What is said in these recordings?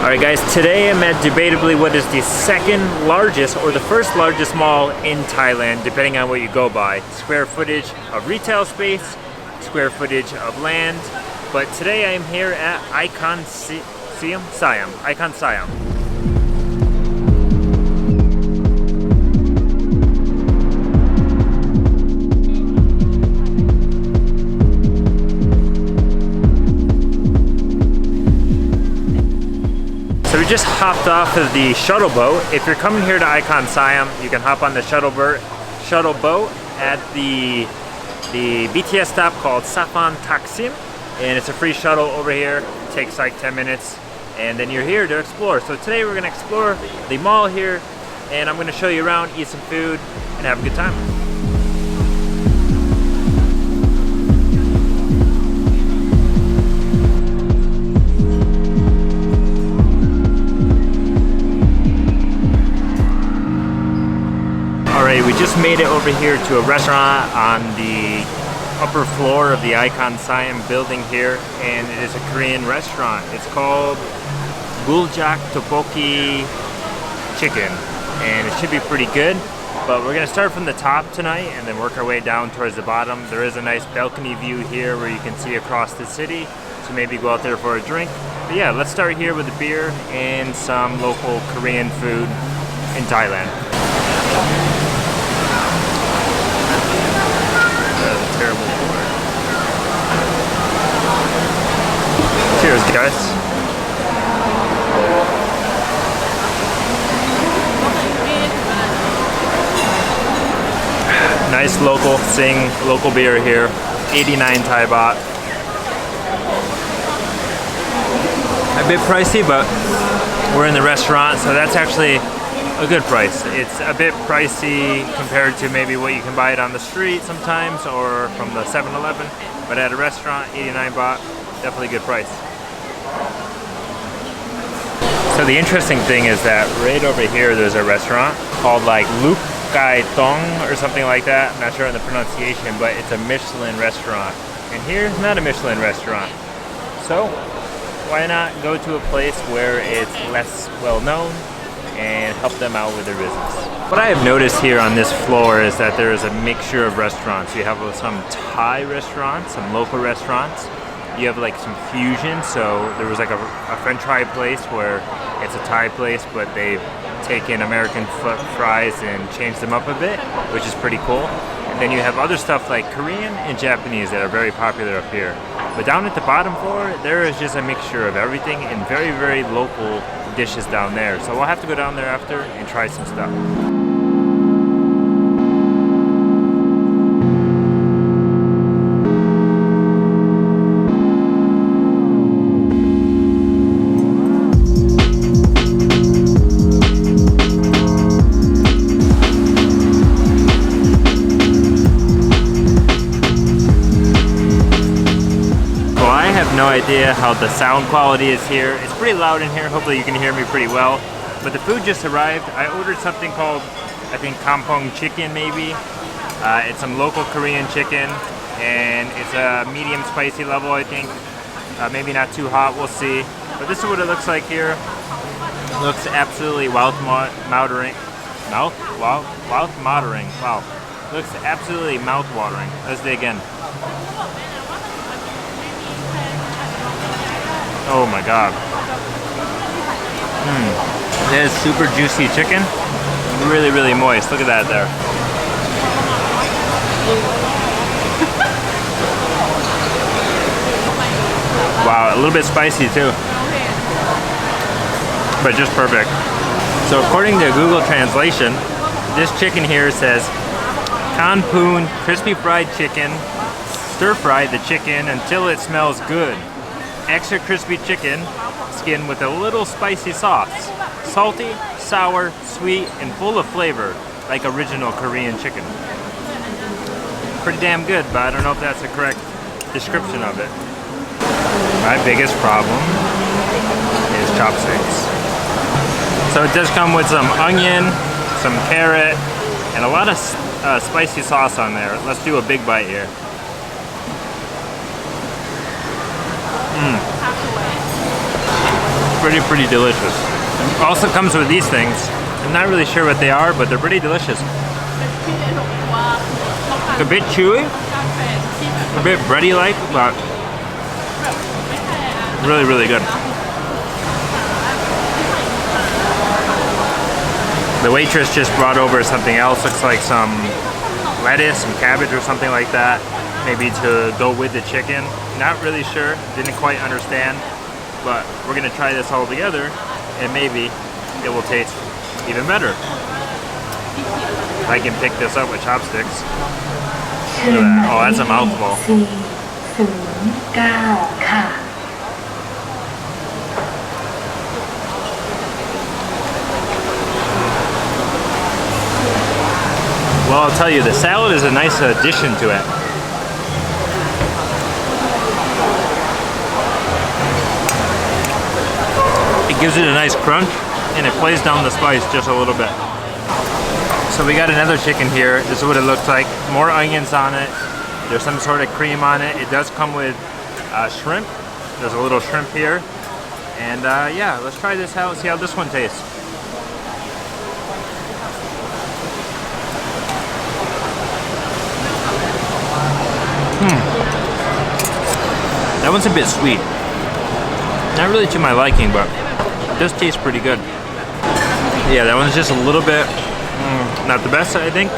Alright guys, today I'm at debatably what is the second largest or the first largest mall in Thailand, depending on what you go by. Square footage of retail space, square footage of land. But today I'm here at Icon Siam? Icon Siam. So we just hopped off of the shuttle boat. If you're coming here to Icon Siam, you can hop on the shuttle boat at the BTS stop called Safan Taksim, and it's a free shuttle over here. It takes like 10 minutes, and then you're here to explore. So today we're gonna explore the mall here, and I'm gonna show you around, eat some food, and have a good time. We just made it over here to a restaurant on the upper floor of the Icon Siam building here, and it is a Korean restaurant. It's called Buljak Tteokbokki Chicken, and it should be pretty good. But we're gonna start from the top tonight and then work our way down towards the bottom. There is a nice balcony view here where you can see across the city, so maybe go out there for a drink. But yeah, let's start here with a beer and some local Korean food in Thailand. Terrible pour. Cheers, guys. Nice local local beer here. 89 Thai baht. A bit pricey, but we're in the restaurant, so that's actually a good price. It's a bit pricey compared to maybe what you can buy it on the street sometimes or from the 7-Eleven, but at a restaurant, 89 baht, definitely a good price. So the interesting thing is that right over here there's a restaurant called like Lup Kai Tong or something like that. I'm not sure on the pronunciation, but it's a Michelin restaurant. And here's not a Michelin restaurant. So why not go to a place where it's less well known and help them out with their business. What I have noticed here on this floor is that there is a mixture of restaurants. You have some Thai restaurants, some local restaurants. You have like some fusion, so there was like a French fry place where it's a Thai place, but they've taken American fries and changed them up a bit, which is pretty cool. And then you have other stuff like Korean and Japanese that are very popular up here. But down at the bottom floor, there is just a mixture of everything and very, very local dishes down there. So we'll have to go down there after and try some stuff. No idea how the sound quality is here. It's pretty loud in here. Hopefully you can hear me pretty well. But the food just arrived. I ordered something called, I think, kampong chicken maybe. It's some local Korean chicken, and it's a medium spicy level, I think. Maybe not too hot, we'll see. But this is what it looks like here. It looks absolutely mouth-watering. Wow. It looks absolutely mouth-watering. Let's do it again. Oh my god. It is super juicy chicken. Really, really moist. Look at that there. Wow, a little bit spicy too. But just perfect. So according to Google Translation, this chicken here says Kanpoon crispy fried chicken. Stir fry the chicken until it smells good. Extra crispy chicken skin with a little spicy sauce. Salty, sour, sweet, and full of flavor, like original Korean chicken. Pretty damn good, but I don't know if that's the correct description of it. My biggest problem is chopsticks. So it does come with some onion, some carrot, and a lot of spicy sauce on there. Let's do a big bite here. pretty delicious. Also comes with these things. I'm not really sure what they are, but they're pretty delicious. It's a bit chewy, a bit bready-like, but really good. The waitress just brought over something else. Looks like some lettuce, some cabbage or something like that. Maybe to go with the chicken. Not really sure, didn't quite understand. But we're gonna try this all together and maybe it will taste even better. I can pick this up with chopsticks. Look at that. Oh, that's a mouthful. Well, I'll tell you, the salad is a nice addition to it. It gives it a nice crunch and it plays down the spice just a little bit. So we got another chicken here. This is what it looks like. More onions on it. There's some sort of cream on it. It does come with shrimp. There's a little shrimp here. And yeah, let's try this out, see how this one tastes. That one's a bit sweet. Not really to my liking, but it does taste pretty good. Yeah, that one's just a little bit, not the best, I think.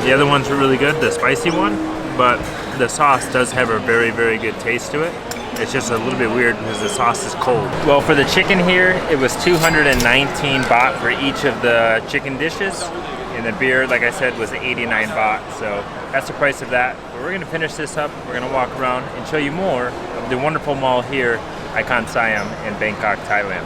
The other ones are really good, the spicy one, but the sauce does have a very good taste to it. It's just a little bit weird because the sauce is cold. Well, for the chicken here, it was 219 baht for each of the chicken dishes. And the beer, like I said, was 89 baht. So that's the price of that. But we're gonna finish this up. We're gonna walk around and show you more of the wonderful mall here, Icon Siam in Bangkok, Thailand.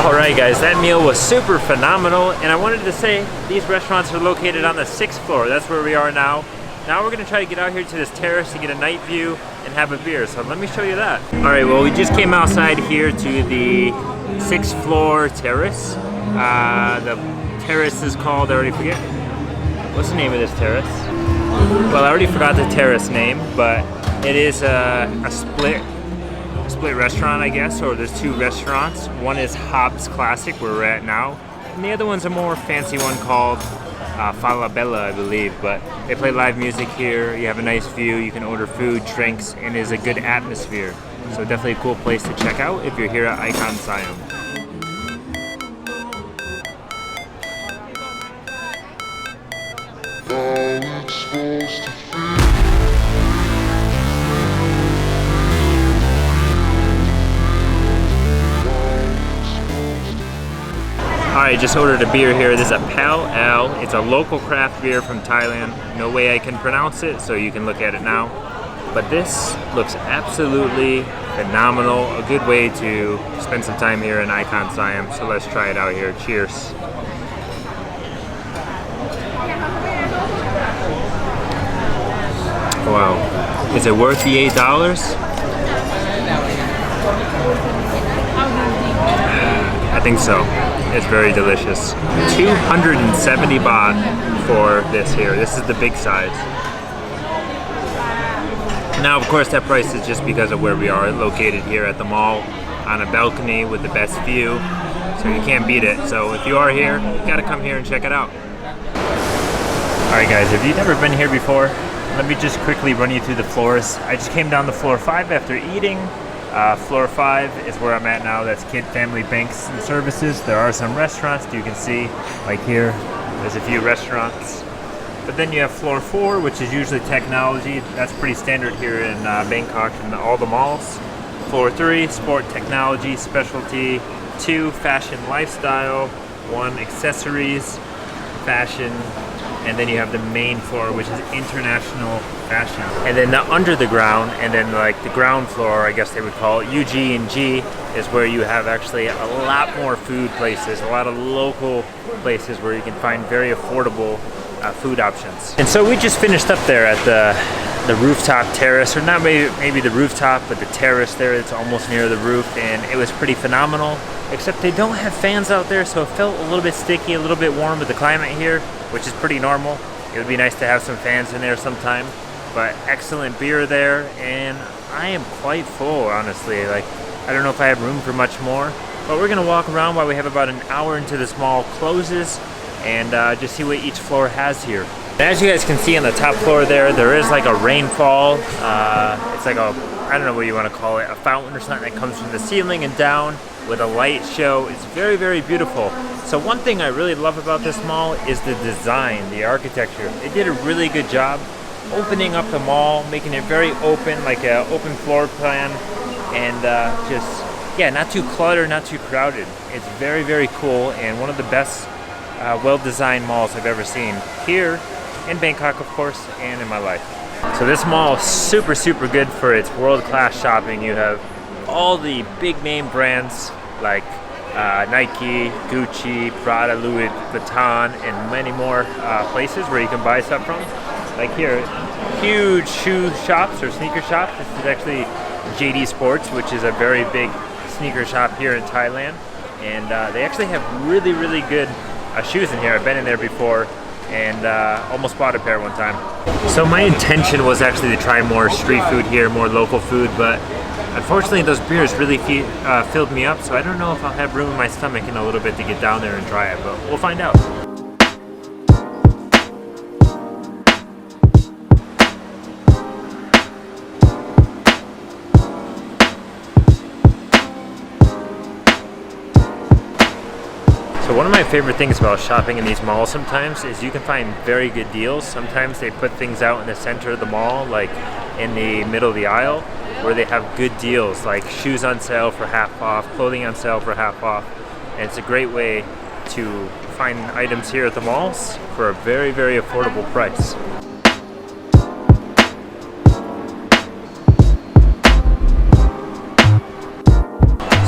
Alright guys, that meal was super phenomenal, and I wanted to say these restaurants are located on the 6th floor. That's where we are now. Now we're going to try to get out here to this terrace to get a night view and have a beer, so let me show you that. Alright, well we just came outside here to the 6th floor terrace. The terrace is called, I already forget. What's the name of this terrace? Well, I already forgot the terrace name, but it is a split restaurant, I guess, or there's two restaurants. One is Hobbs Classic, where we're at now, and the other one's a more fancy one called Falabella, I believe, but they play live music here. You have a nice view, you can order food, drinks, and it is a good atmosphere. So definitely a cool place to check out if you're here at Icon Siam. Alright, just ordered a beer here. This is a Pale Ale. It's a local craft beer from Thailand. No way I can pronounce it, so you can look at it now. But this looks absolutely phenomenal. A good way to spend some time here in Icon Siam. So let's try it out here. Cheers. Wow. Is it worth the $8? I think so. It's very delicious. 270 baht for this here. This is the big size. Now, of course, that price is just because of where we are located here at the mall on a balcony with the best view. So you can't beat it. So if you are here, you gotta come here and check it out. Alright guys, if you've never been here before, let me just quickly run you through the floors. I just came down to floor 5 after eating. Floor 5 is where I'm at now. That's Kid Family Banks and Services. There are some restaurants you can see, like here. There's a few restaurants. But then you have floor 4, which is usually technology. That's pretty standard here in Bangkok and all the malls. Floor 3, sport technology, specialty. 2, fashion lifestyle. 1, accessories, fashion. And then you have the main floor, which is international fashion. And then under the ground, and then like the ground floor, I guess they would call it, UG and G, is where you have actually a lot more food places, a lot of local places where you can find very affordable food options. And so we just finished up there at the rooftop terrace, or not maybe the rooftop, but the terrace there. It's almost near the roof, and it was pretty phenomenal. Except they don't have fans out there, so it felt a little bit sticky, a little bit warm with the climate here, which is pretty normal. It would be nice to have some fans in there sometime. But excellent beer there, and I am quite full, honestly. Like, I don't know if I have room for much more, but we're gonna walk around while we have about an hour until this mall closes and just see what each floor has here. And as you guys can see on the top floor there is like a rainfall. It's like a, I don't know what you want to call it, a fountain or something that comes from the ceiling and down with a light show. It's very, very beautiful. So one thing I really love about this mall is the design, the architecture. They did a really good job opening up the mall, making it very open, like an open floor plan, and just, yeah, not too cluttered, not too crowded. It's very, very cool, and one of the best well-designed malls I've ever seen here in Bangkok, of course, and in my life. So this mall is super, super good for its world-class shopping. You have all the big name brands like Nike, Gucci, Prada, Louis Vuitton, and many more places where you can buy stuff from. Like here, huge shoe shops or sneaker shops. This is actually JD Sports, which is a very big sneaker shop here in Thailand. And they actually have really, really good shoes in here. I've been in there before and almost bought a pair one time. So my intention was actually to try more street food here, more local food, but unfortunately those beers really filled me up, so I don't know if I'll have room in my stomach in a little bit to get down there and try it, but we'll find out. So one of my favorite things about shopping in these malls sometimes is you can find very good deals. Sometimes they put things out in the center of the mall, like in the middle of the aisle, where they have good deals, like shoes on sale for half off, clothing on sale for half off. And it's a great way to find items here at the malls for a very, very affordable price.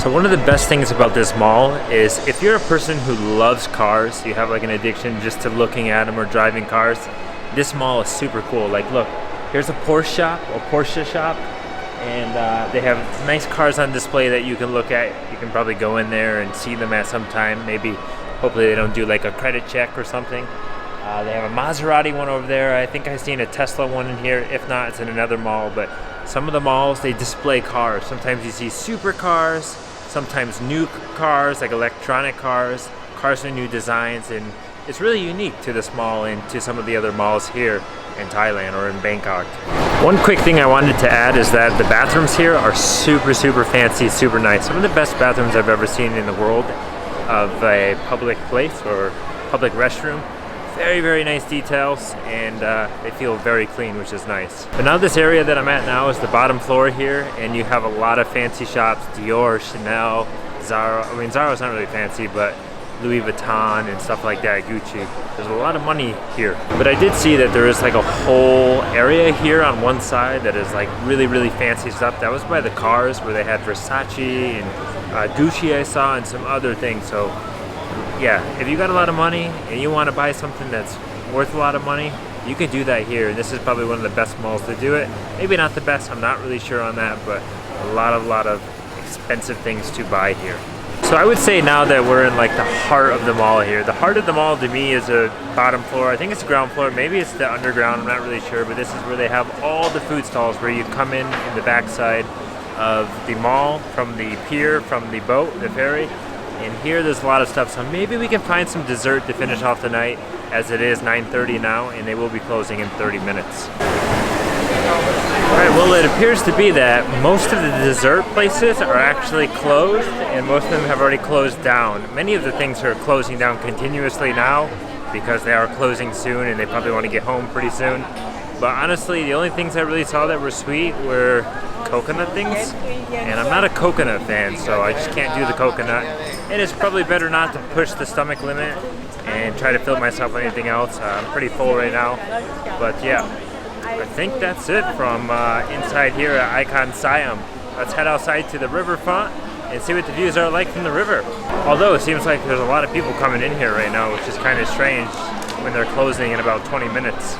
So one of the best things about this mall is if you're a person who loves cars, you have like an addiction just to looking at them or driving cars, this mall is super cool. Like look, here's a Porsche shop, and they have nice cars on display that you can look at. You can probably go in there and see them at some time. Maybe, hopefully they don't do like a credit check or something. They have a Maserati one over there. I think I've seen a Tesla one in here. If not, it's in another mall. But some of the malls, they display cars. Sometimes you see supercars, sometimes new cars, like electronic cars with new designs, and it's really unique to this mall and to some of the other malls here in Thailand or in Bangkok. One quick thing I wanted to add is that the bathrooms here are super, super fancy, super nice. Some of the best bathrooms I've ever seen in the world of a public place or public restroom. Very, very nice details, and they feel very clean, which is nice. But now this area that I'm at now is the bottom floor here, and you have a lot of fancy shops, Dior, Chanel, Zara. I mean, Zara's not really fancy, but Louis Vuitton and stuff like that, Gucci. There's a lot of money here. But I did see that there is like a whole area here on one side that is like really, really fancy stuff. That was by the cars where they had Versace and Gucci I saw and some other things. So yeah, if you got a lot of money and you want to buy something that's worth a lot of money, you can do that here. This is probably one of the best malls to do it. Maybe not the best, I'm not really sure on that, but a lot of expensive things to buy here. So I would say now that we're in like the heart of the mall here. The heart of the mall to me is a bottom floor. I think it's the ground floor, maybe it's the underground, I'm not really sure, but this is where they have all the food stalls where you come in the backside of the mall from the pier, from the boat, the ferry. And here there's a lot of stuff, so maybe we can find some dessert to finish off the night, as it is 9:30 now and they will be closing in 30 minutes. Alright, well it appears to be that most of the dessert places are actually closed, and most of them have already closed down. Many of the things are closing down continuously now because they are closing soon and they probably want to get home pretty soon. But honestly, the only things I really saw that were sweet were coconut things, and I'm not a coconut fan, so I just can't do the coconut. And it's probably better not to push the stomach limit and try to fill myself with anything else. I'm pretty full right now, but yeah, I think that's it from inside here at Icon Siam. Let's head outside to the riverfront and see what the views are like from the river. Although it seems like there's a lot of people coming in here right now, which is kind of strange when they're closing in about 20 minutes.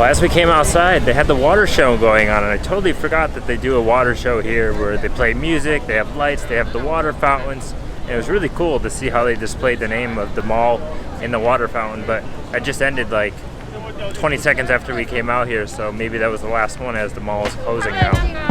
Well, as we came outside, they had the water show going on, and I totally forgot that they do a water show here where they play music, they have lights, they have the water fountains. And it was really cool to see how they displayed the name of the mall in the water fountain, but it just ended like 20 seconds after we came out here, so maybe that was the last one as the mall is closing now.